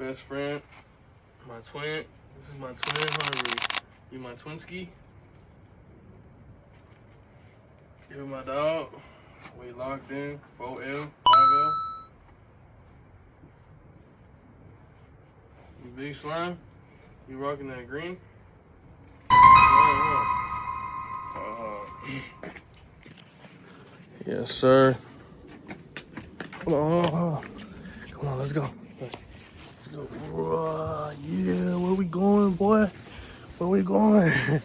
best friend, my twin. This is my twin, Harvey. You my twinski. You're my dog. We locked in. 4L, 5L. You big slime. You rocking that green? Yes, sir. Come on. Come on, let's go. Let's go. Yeah, where we going, boy? Where we going?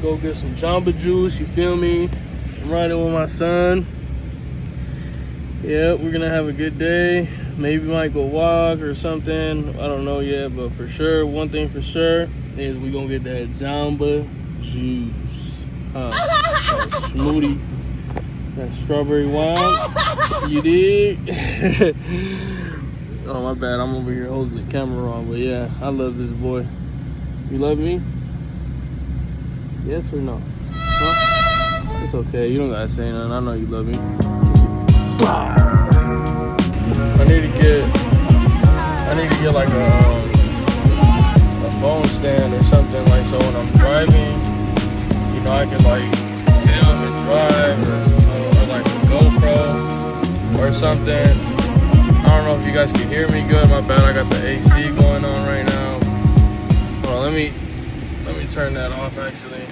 Go get some Jamba Juice, you feel me? I'm riding with my son. Yeah, we're gonna have a good day. Maybe might go walk or something. I don't know yet, but for sure, one thing for sure is we gonna get that Jamba Juice. Smoothie. That strawberry wine. You dig? Oh, my bad. I'm over here holding the camera on, but yeah, I love this boy. You love me? Yes or no? No? It's okay. You don't gotta say nothing. I know you love me. I need to get like a phone stand or something, like, so when I'm driving, you know, I can like film and drive, or like a GoPro or something. I don't know if you guys can hear me good. My bad. I got the AC going on right now. Hold on. Let me turn that off, actually.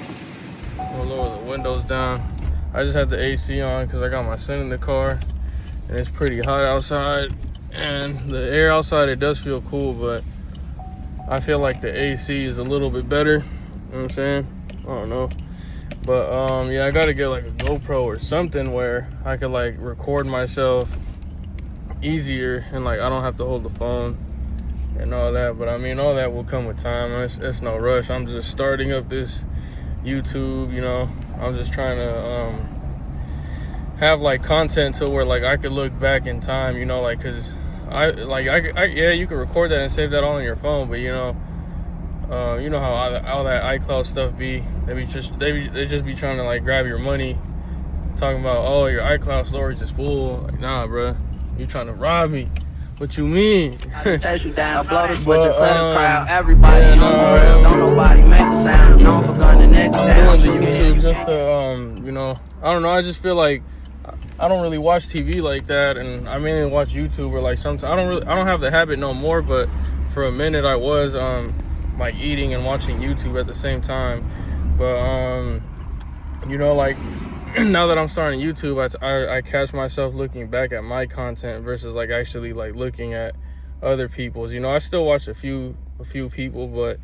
I'll lower the windows down. I just had the AC on because I got my son in the car and it's pretty hot outside, and the air outside, it does feel cool, but I feel like the AC is a little bit better. You know what I'm saying? I don't know. But yeah, I gotta get like a GoPro or something where I could like record myself easier and like I don't have to hold the phone and all that. But I mean, all that will come with time. It's no rush. I'm just starting up this YouTube, you know. I'm just trying to have like content to where like I could look back in time, you know, like, because I yeah, you can record that and save that all on your phone, but you know how all that iCloud stuff be. They just be trying to like grab your money, talking about, oh, your iCloud storage is full. Like, nah, bro, you trying to rob me. What you mean? I chase you down, blow the switch, a clear crowd. Everybody on the grill, don't nobody make a sound. Known for gunning next down. I'm doing the YouTube just to, you know, I don't know. I just feel like I don't really watch TV like that, and I mainly watch YouTube, or like sometimes I don't have the habit no more. But for a minute, I was like eating and watching YouTube at the same time. But you know, like, now that I'm starting YouTube, I catch myself looking back at my content versus like actually like looking at other people's. You know, I still watch a few people, but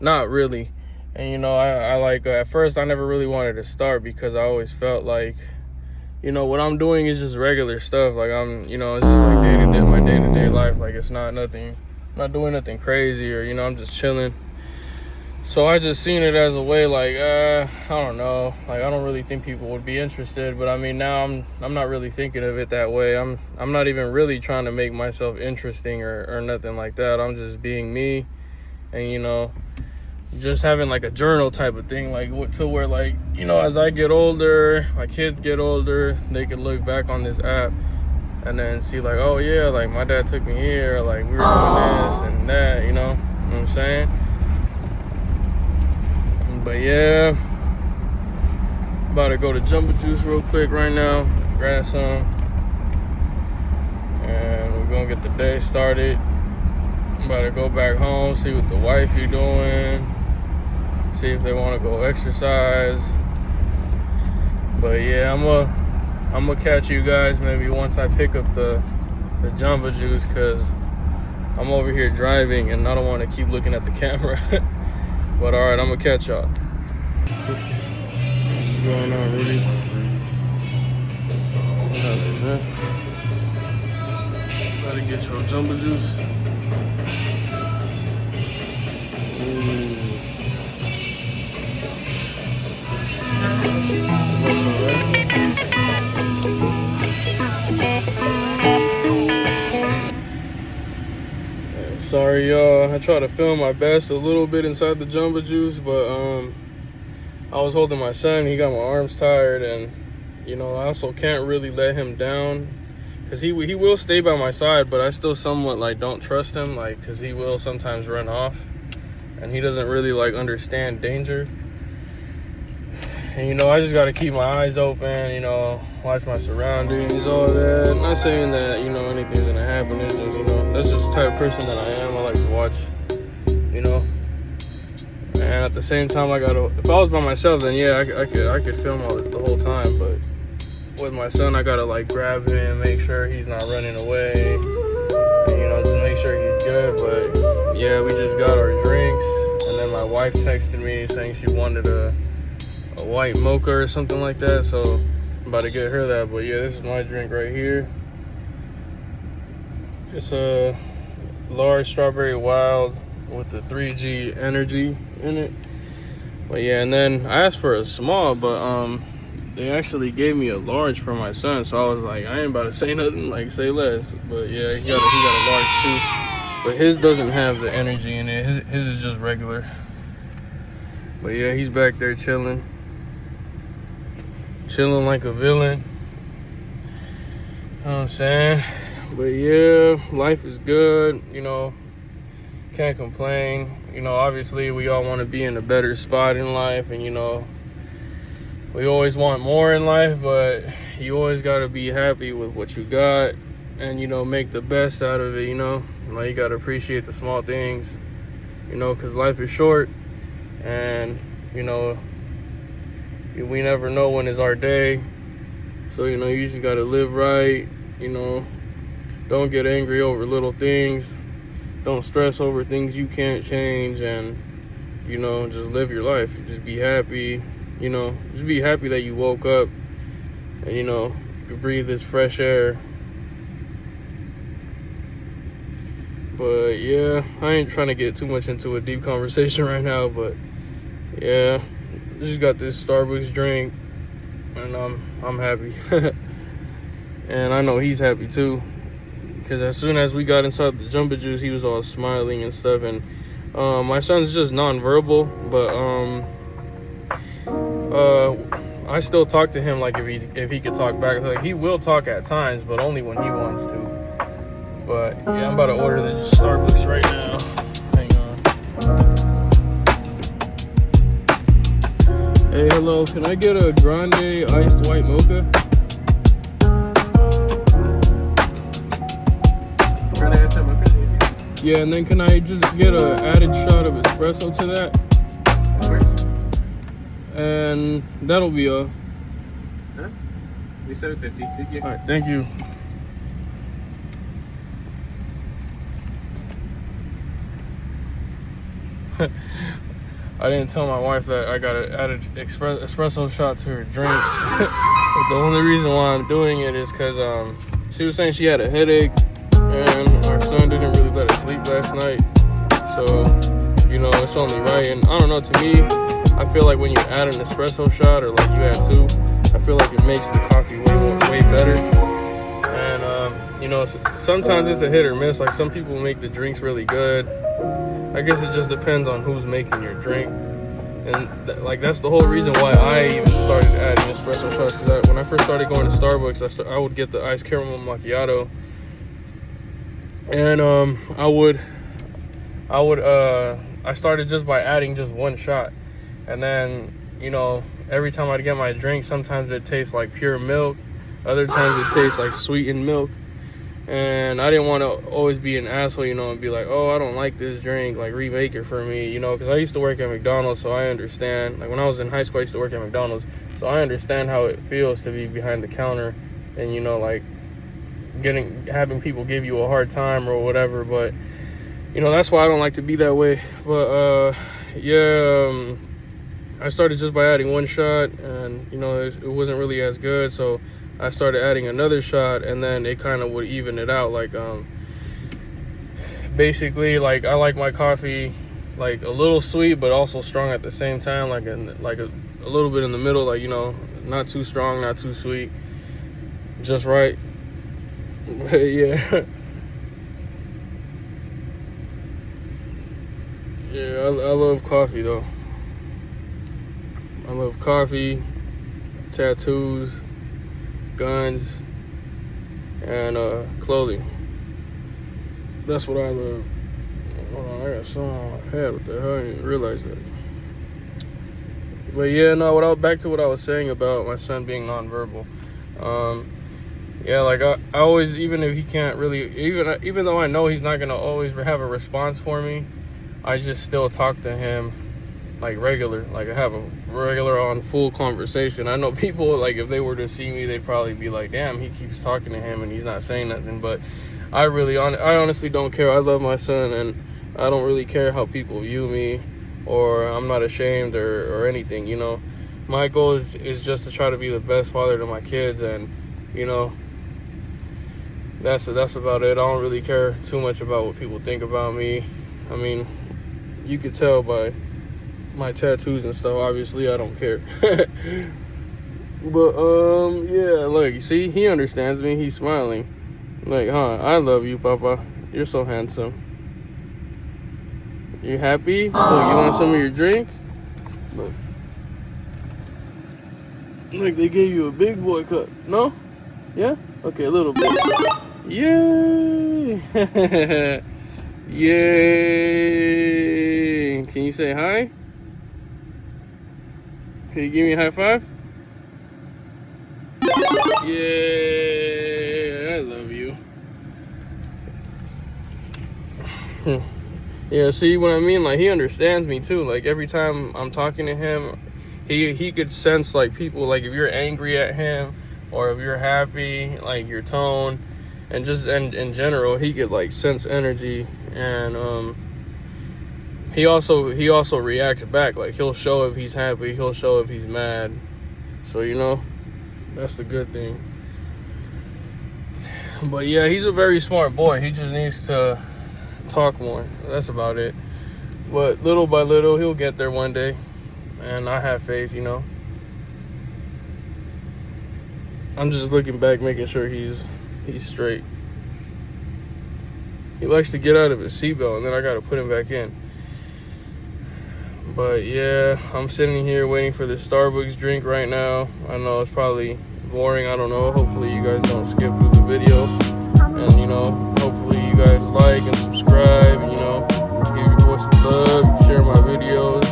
not really. And you know, I like at first I never really wanted to start because I always felt like, you know, what I'm doing is just regular stuff. Like, I'm, you know, it's just like my day-to-day life. Like, it's not nothing, I'm not doing nothing crazy, or, you know, I'm just chilling. So I just seen it as a way, like, I don't know, like, I don't really think people would be interested. But I mean, now I'm not really thinking of it that way. I'm not even really trying to make myself interesting or nothing like that. I'm just being me, and, you know, just having like a journal type of thing, like, to where, like, you know, as I get older, my kids get older, they can look back on this app and then see like, oh yeah, like my dad took me here, like we were doing this and that, you know what I'm saying? But yeah, about to go to Jamba Juice real quick right now, grab some, and we're gonna get the day started. I'm about to go back home, see what the wifey doing, see if they want to go exercise. But yeah, I'm gonna catch you guys maybe once I pick up the Jamba Juice, because I'm over here driving and I don't want to keep looking at the camera. But all right, I'm gonna catch y'all. going on, Rudy? Gotta get your jumbo juice. Sorry, y'all. I try to film my best a little bit inside the jumbo juice, but I was holding my son. He got my arms tired, and you know, I also can't really let him down, because he will stay by my side, but I still somewhat like don't trust him, like, because he will sometimes run off, and he doesn't really like understand danger. And you know, I just got to keep my eyes open, you know, watch my surroundings, all that. I'm not saying that, you know, anything's gonna happen. It's just, you know, that's just the type of person that I am. I like to watch, you know. And at the same time, I gotta, if I was by myself, then yeah, I could film all the whole time. But with my son, I gotta like grab him, make sure he's not running away, and, you know, just make sure he's good. But yeah, we just got our drinks, and then my wife texted me saying she wanted a white mocha or something like that, so I'm about to get her that. But yeah, this is my drink right here. It's a large strawberry wild with the 3G energy in it. But yeah, and then I asked for a small, but they actually gave me a large for my son, so I was like, I ain't about to say nothing, like, say less. But yeah, he got a large too, but his doesn't have the energy in it. His is just regular. But yeah, he's back there chilling like a villain. You know what I'm saying? But yeah, life is good, you know, can't complain. You know, obviously we all want to be in a better spot in life, and you know, we always want more in life, but you always got to be happy with what you got, and you know, make the best out of it, you know. Like, you got to appreciate the small things, you know, because life is short, and you know, we never know when is our day. So, you know, you just gotta live right, you know. Don't get angry over little things. Don't stress over things you can't change, and, you know, just live your life. Just be happy, you know. Just be happy that you woke up and, you know, you can breathe this fresh air. But yeah, I ain't trying to get too much into a deep conversation right now, but yeah, just got this Starbucks drink, and I'm happy. And I know he's happy too, because as soon as we got inside the jumbo juice, he was all smiling and stuff. And my son's just nonverbal, but I still talk to him like if he could talk back. Like, he will talk at times, but only when he wants to. But yeah, I'm about to order the Starbucks right now. Hang on. Hey, hello, can I get a grande iced white mocha? Grande iced mocha? Yeah, and then can I just get an added shot of espresso to that? And that'll be all. Huh? We said 50. Thank you. Alright, thank you. I didn't tell my wife that I got an added espresso shot to her drink. But the only reason why I'm doing it is because she was saying she had a headache, and our son didn't really let her sleep last night. So, you know, it's only right. And I don't know, to me, I feel like when you add an espresso shot, or like you add two, I feel like it makes the coffee way better. And you know, sometimes it's a hit or miss. Like, some people make the drinks really good. I guess it just depends on who's making your drink. And like, that's the whole reason why I even started adding espresso shots, because when I first started going to Starbucks, I would get the iced caramel macchiato, and I started just by adding just one shot. And then, you know, every time I'd get my drink, sometimes it tastes like pure milk, other times it tastes like sweetened milk. And I didn't want to always be an asshole, you know, and be like, oh, I don't like this drink, like, remake it for me, you know, because I used to work at McDonald's, so I understand. Like, when I was in high school, I used to work at McDonald's, so I understand how it feels to be behind the counter and, you know, like, having people give you a hard time or whatever. But, you know, that's why I don't like to be that way. But yeah, I started just by adding one shot, and you know, it wasn't really as good, so I started adding another shot, and then it kind of would even it out. Like basically, like I like my coffee like a little sweet but also strong at the same time, like a little bit in the middle, like, you know, not too strong, not too sweet, just right. Yeah. Yeah, I love coffee though. I love coffee, tattoos, guns, and clothing. That's what I love. Hold on, I got something on my head. What the hell? I didn't even realize that. But yeah, no, back to what I was saying about my son being nonverbal. Yeah, like I always, even if he can't really, even though I know he's not gonna always have a response for me, I just still talk to him like regular, like I have a regular on full conversation. I know people, like, if they were to see me, they'd probably be like, damn, he keeps talking to him and he's not saying nothing. But I honestly don't care. I love my son, and I don't really care how people view me, or I'm not ashamed or anything, you know. My goal is just to try to be the best father to my kids, and, you know, that's about it. I don't really care too much about what people think about me. I mean, you could tell by my tattoos and stuff. Obviously, I don't care. But yeah, look, you see, he understands me. He's smiling. Like, huh? I love you, Papa. You're so handsome. You happy? Oh, you want some of your drink? Look, they gave you a big boy cup. No? Yeah? Okay, a little bit. Yay! Yay! Can you say hi? Can you give me a high five? Yeah, I love you. Yeah, see what I mean? Like, he understands me too. Like, every time I'm talking to him, he could sense, like, people, like, if you're angry at him or if you're happy, like, your tone, and just in general, he could, like, sense energy. And he also reacts back. Like, he'll show if he's happy, he'll show if he's mad. So, you know, that's the good thing. But yeah, he's a very smart boy. He just needs to talk more. That's about it. But little by little, he'll get there one day, and I have faith, you know. I'm just looking back, making sure he's straight. He likes to get out of his seatbelt, and then I gotta put him back in. But yeah, I'm sitting here waiting for the Starbucks drink right now. I know it's probably boring, I don't know. Hopefully you guys don't skip through the video. And, you know, hopefully you guys like and subscribe, and, you know, give your boy some love, share my videos.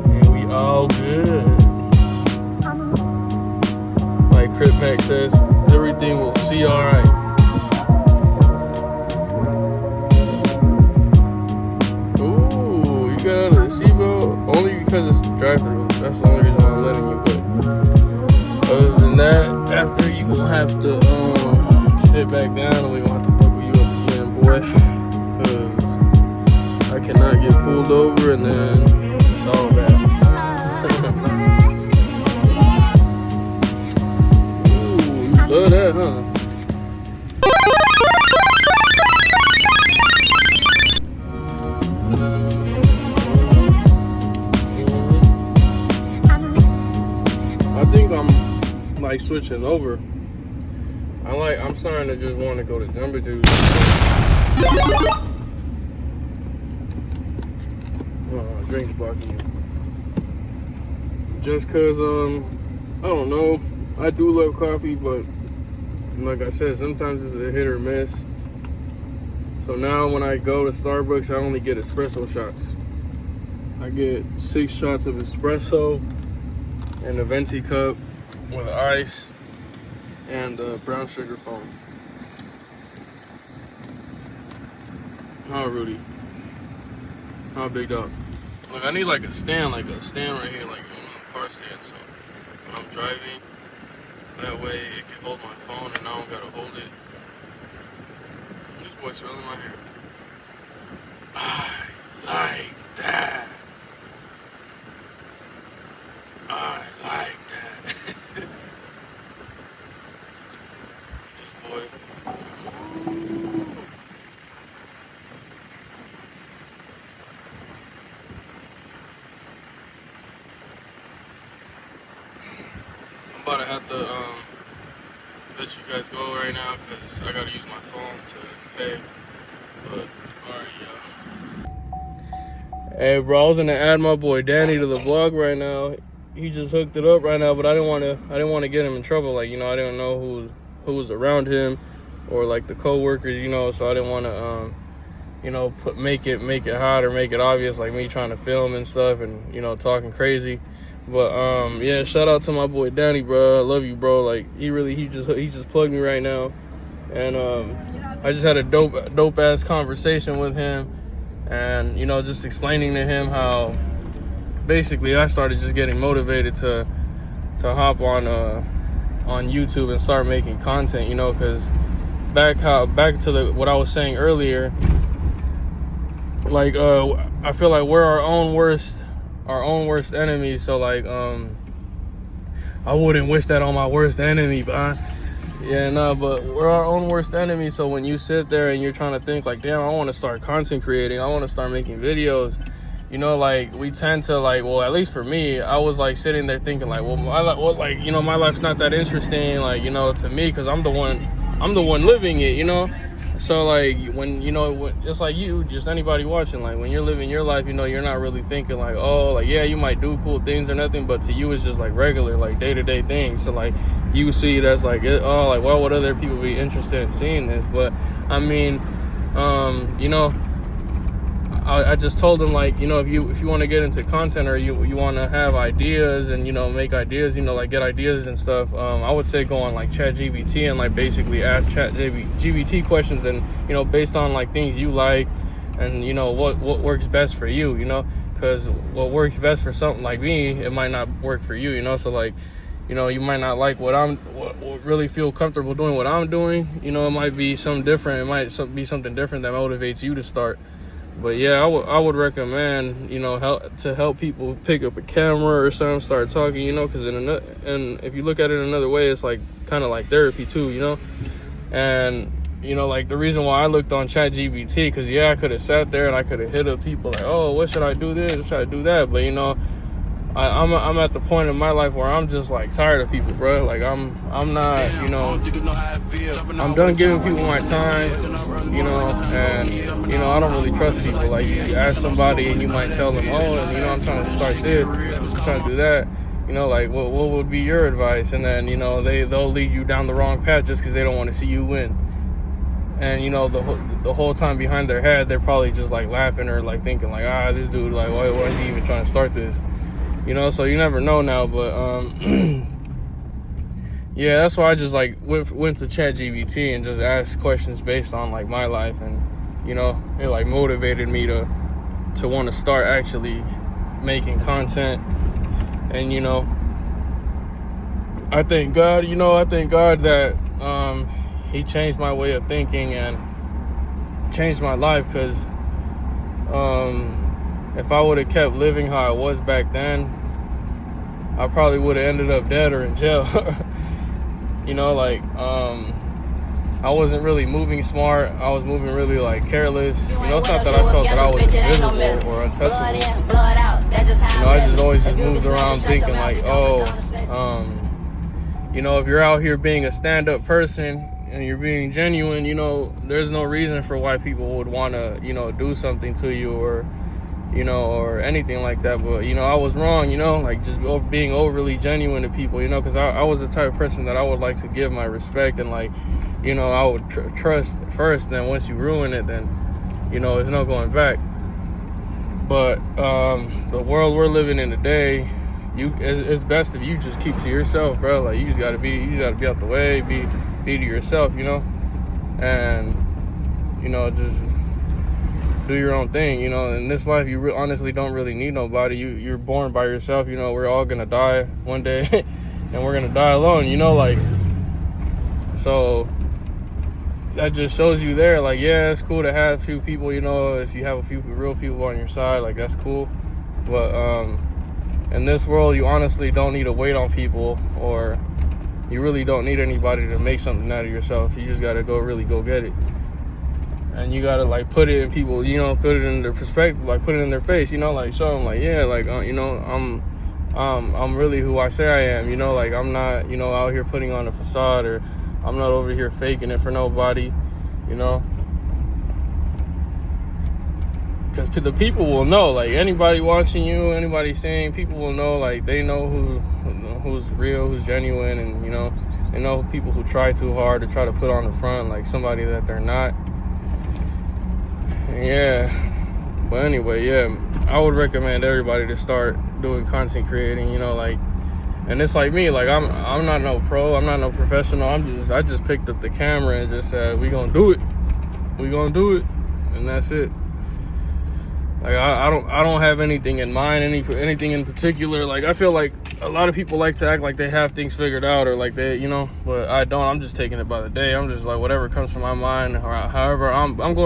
And we all good. Like Crip Mac says, everything will see alright. Ooh, you got out of the seatbelt? Only because it's the drive-thru. That's the only reason I'm letting you. But other than that, after, you gonna have to sit back down, and we gonna have to buckle you up again, boy. Cause I cannot get pulled over and then it's all bad. Ooh, you love that, huh? I think I'm like switching over. I'm starting to just want to go to Jamba Juice. Oh, drink's blocking you. Just cause I don't know. I do love coffee, but like I said, sometimes it's a hit or miss. So now when I go to Starbucks, I only get espresso shots. I get 6 shots of espresso and a venti cup with ice and brown sugar foam. How, Rudy? How, big dog? Look, I need like a stand right here, like a car stand, so when I'm driving, that way it can hold my phone and I don't gotta hold it. This boy's smelling my hair. I like that. let you guys go right now because I gotta use my phone to pay. But alright, yeah. Hey, bro, I was gonna add my boy Danny to the vlog right now. He just hooked it up right now, but I didn't want to get him in trouble. Like, you know, I didn't know who was around him or like the co-workers, you know, so I didn't want to you know, make it hot or make it obvious, like me trying to film and stuff and, you know, talking crazy. But yeah, shout out to my boy Danny, bro. I love you, bro. Like, he just plugged me right now, and I just had a dope ass conversation with him, and, you know, just explaining to him how basically I started just getting motivated to hop on YouTube and start making content, you know, because back to what I was saying earlier, like I feel like we're our own worst enemies. So like I wouldn't wish that on my worst enemy, but yeah, no, but we're our own worst enemy. So when you sit there and you're trying to think like, damn, I want to start content creating, I want to start making videos, you know, like we tend to like, well, at least for me, I was like sitting there thinking like, well, like, you know, my life's not that interesting, like, you know, to me, because I'm the one living it, you know. So like when, you know, just like you, just anybody watching, like when you're living your life, you know, you're not really thinking like, oh, like, yeah, you might do cool things or nothing, but to you it's just like regular, like day-to-day things. So like you see it as like, oh, like, why would other people be interested in seeing this? But I mean, you know, I just told him, like, you know, if you want to get into content or you want to have ideas and, you know, make ideas, you know, like get ideas and stuff, I would say go on like ChatGPT and like basically ask ChatGPT questions, and, you know, based on like things you like and, you know, what works best for you, you know, because what works best for something like me, it might not work for you, you know. So like, you know, you might not like what really feel comfortable doing what I'm doing, you know. It might be something different, it might be something different that motivates you to start. But yeah, I would recommend, you know, help people pick up a camera or something, start talking, you know, because and if you look at it another way, it's like kind of like therapy too, you know. And, you know, like the reason why I looked on ChatGPT, because yeah, I could have sat there and I could have hit up people like, oh, what should I do this, what should I do that? But, you know, I'm at the point in my life where I'm just like tired of people, bro. Like I'm not, you know, I'm done giving people my time, you know, and, you know, I don't really trust people. Like you ask somebody and you might tell them, oh, you know, I'm trying to start this, I'm trying to do that, you know, like what would be your advice? And then, you know, they'll lead you down the wrong path just because they don't want to see you win. And, you know, the whole time behind their head, they're probably just like laughing or like thinking like, this dude, like, why is he even trying to start this? You know, so you never know now, but yeah, that's why I just like went to ChatGPT and just asked questions based on like my life, and, you know, it like motivated me to want to start actually making content. And, you know, I thank God that he changed my way of thinking and changed my life, because if I would have kept living how I was back then, I probably would have ended up dead or in jail. You know, like, I wasn't really moving smart. I was moving really, like, careless. You know, it's not that I felt that I was invisible or untouchable. You know, I just always just moved around thinking, like, oh, you know, if you're out here being a stand-up person and you're being genuine, you know, there's no reason for why people would want to, you know, do something to you or, you know, or anything like that. But, you know, I was wrong, you know, like just being overly genuine to people, you know, because I was the type of person that I would like to give my respect and, like, you know, I would trust first. Then once you ruin it, then, you know, there's no going back. But the world we're living in today, it's best if you just keep to yourself, bro. Like, you just gotta be out the way, be to yourself, you know, and, you know, just do your own thing, you know. In this life, you honestly don't really need nobody. You're born by yourself, you know. We're all gonna die one day and we're gonna die alone, you know, like, so that just shows you there, like, yeah, it's cool to have a few people, you know. If you have a few real people on your side, like, that's cool. But in this world, you honestly don't need to wait on people, or you really don't need anybody to make something out of yourself. You just gotta really go get it. And you gotta, like, put it in people, you know, put it in their perspective, like, put it in their face, you know, like, show them, like, yeah, like, you know, I'm really who I say I am, you know, like, I'm not, you know, out here putting on a facade or I'm not over here faking it for nobody, you know. Because the people will know, like, anybody watching you, anybody saying, people will know, like, they know who's real, who's genuine, and, you know, they know people who try too hard to try to put on the front, like, somebody that they're not. Yeah. But anyway, yeah, I would recommend everybody to start doing content creating, you know, like, and it's like me, like, I'm not no pro, I'm not no professional, I just picked up the camera and just said, we gonna do it, and that's it. Like, I don't have anything in mind, anything in particular. Like, I feel like a lot of people like to act like they have things figured out, or like they, you know, but I don't. I'm just taking it by the day. I'm just like, whatever comes from my mind, or however I'm going